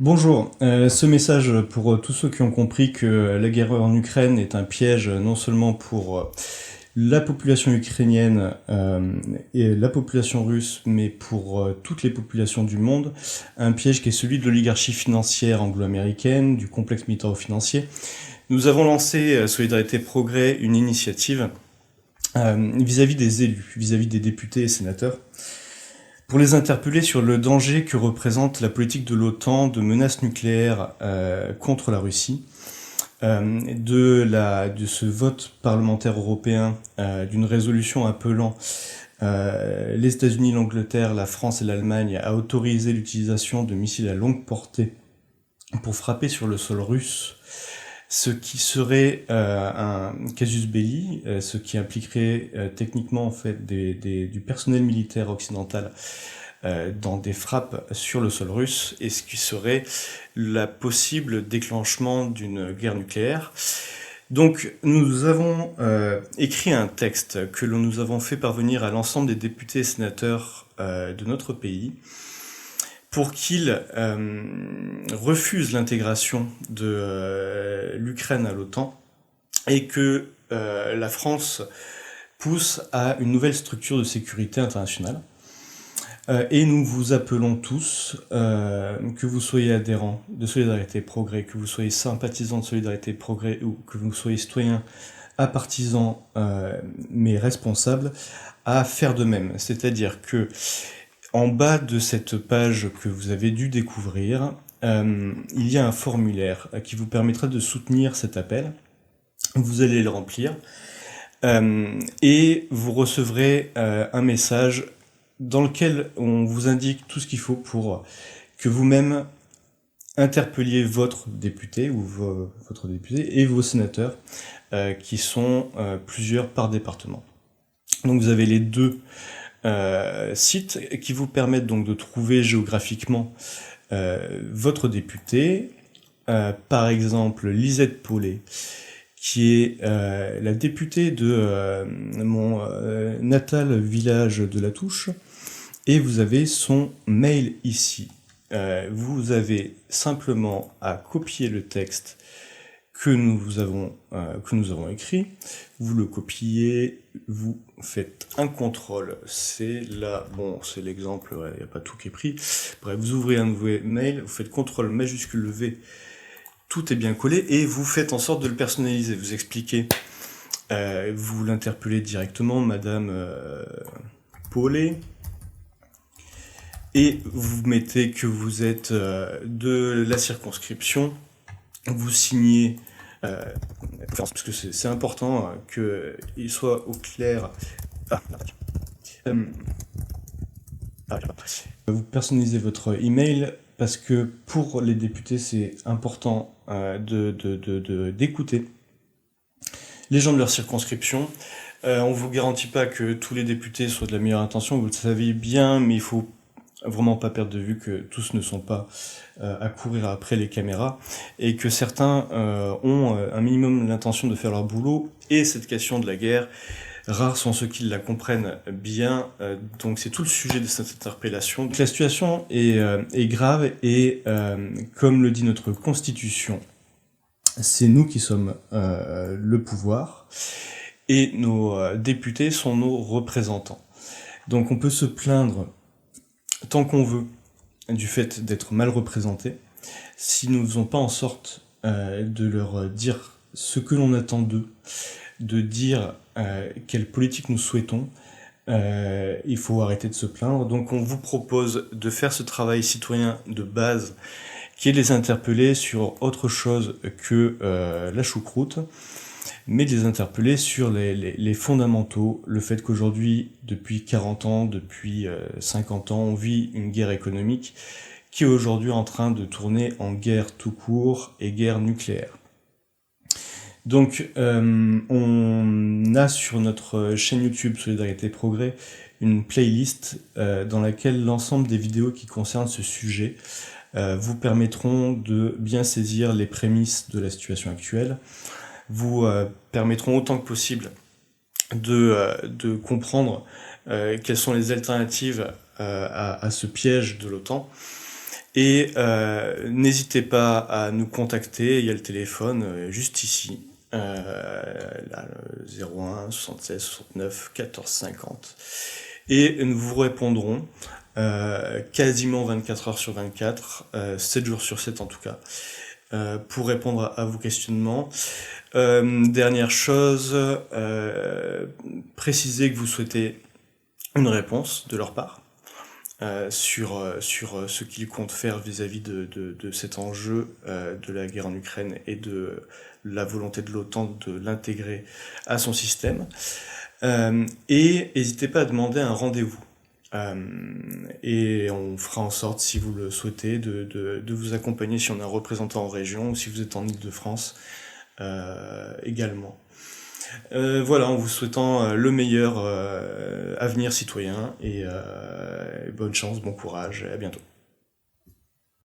Bonjour, ce message pour tous ceux qui ont compris que la guerre en Ukraine est un piège non seulement pour la population ukrainienne et la population russe, mais pour toutes les populations du monde, un piège qui est celui de l'oligarchie financière anglo-américaine, du complexe militaro-financier. Nous avons lancé Solidarité Progrès une initiative vis-à-vis des élus, vis-à-vis des députés et sénateurs, pour les interpeller sur le danger que représente la politique de l'OTAN de menaces nucléaires contre la Russie, de ce vote parlementaire européen, d'une résolution appelant les États-Unis, l'Angleterre, la France et l'Allemagne à autoriser l'utilisation de missiles à longue portée pour frapper sur le sol russe, ce qui serait un casus belli, ce qui impliquerait techniquement en fait du personnel militaire occidental dans des frappes sur le sol russe, et ce qui serait la possible déclenchement d'une guerre nucléaire. Donc nous avons écrit un texte que nous avons fait parvenir à l'ensemble des députés et sénateurs de notre pays pour qu'ils refusent l'intégration de l'Ukraine à l'OTAN et que la France pousse à une nouvelle structure de sécurité internationale. Et nous vous appelons tous, que vous soyez adhérents de Solidarité Progrès, que vous soyez sympathisants de Solidarité Progrès ou que vous soyez citoyens partisans mais responsables, à faire de même. C'est-à-dire que en bas de cette page que vous avez dû découvrir, il y a un formulaire qui vous permettra de soutenir cet appel. Vous allez le remplir et vous recevrez un message dans lequel on vous indique tout ce qu'il faut pour que vous-même interpelliez votre député ou votre député et vos sénateurs, qui sont plusieurs par département. Donc vous avez les deux sites qui vous permettent donc de trouver géographiquement votre député. Par exemple, Lisette Paulet, qui est la députée de mon natal village de La Touche, et vous avez son mail ici. Vous avez simplement à copier le texte que nous avons écrit, vous le copiez, vous faites un contrôle, c'est là, bon, c'est l'exemple, il n'y a pas tout qui est pris, bref, vous ouvrez un nouveau mail, vous faites contrôle majuscule V, tout est bien collé, et vous faites en sorte de le personnaliser, vous expliquez, vous l'interpellez directement, Madame Paulet, et vous mettez que vous êtes de la circonscription, vous signez, parce que c'est important qu'il soit au clair. Vous personnalisez votre email parce que pour les députés c'est important d'écouter les gens de leur circonscription. On vous garantit pas que tous les députés soient de la meilleure intention, vous le savez bien, mais il faut vraiment pas perdre de vue que tous ne sont pas à courir après les caméras et que certains ont un minimum l'intention de faire leur boulot, et cette question de la guerre, rares sont ceux qui la comprennent bien, donc c'est tout le sujet de cette interpellation. Donc la situation est grave et comme le dit notre constitution, c'est nous qui sommes le pouvoir et nos députés sont nos représentants. Donc on peut se plaindre tant qu'on veut du fait d'être mal représentés, si nous ne faisons pas en sorte de leur dire ce que l'on attend d'eux, de dire quelle politique nous souhaitons, il faut arrêter de se plaindre. Donc on vous propose de faire ce travail citoyen de base, qui est de les interpeller sur autre chose que la choucroute, mais de les interpeller sur les fondamentaux, le fait qu'aujourd'hui, depuis 40 ans, depuis 50 ans, on vit une guerre économique qui est aujourd'hui en train de tourner en guerre tout court et guerre nucléaire. Donc on a sur notre chaîne YouTube Solidarité Progrès une playlist dans laquelle l'ensemble des vidéos qui concernent ce sujet vous permettront de bien saisir les prémices de la situation actuelle, vous permettront autant que possible de comprendre quelles sont les alternatives à ce piège de l'OTAN, Et n'hésitez pas à nous contacter, il y a le téléphone juste ici, là, le 01 76 69 14 50. Et nous vous répondrons quasiment 24 heures sur 24, 7 jours sur 7 en tout cas, pour répondre à vos questionnements. Dernière chose, précisez que vous souhaitez une réponse de leur part sur ce qu'ils comptent faire vis-à-vis de cet enjeu de la guerre en Ukraine et de la volonté de l'OTAN de l'intégrer à son système. Et n'hésitez pas à demander un rendez-vous. Et on fera en sorte, si vous le souhaitez, de vous accompagner si on a un représentant en région ou si vous êtes en Île-de-France également. Voilà, en vous souhaitant le meilleur avenir citoyen et bonne chance, bon courage et à bientôt.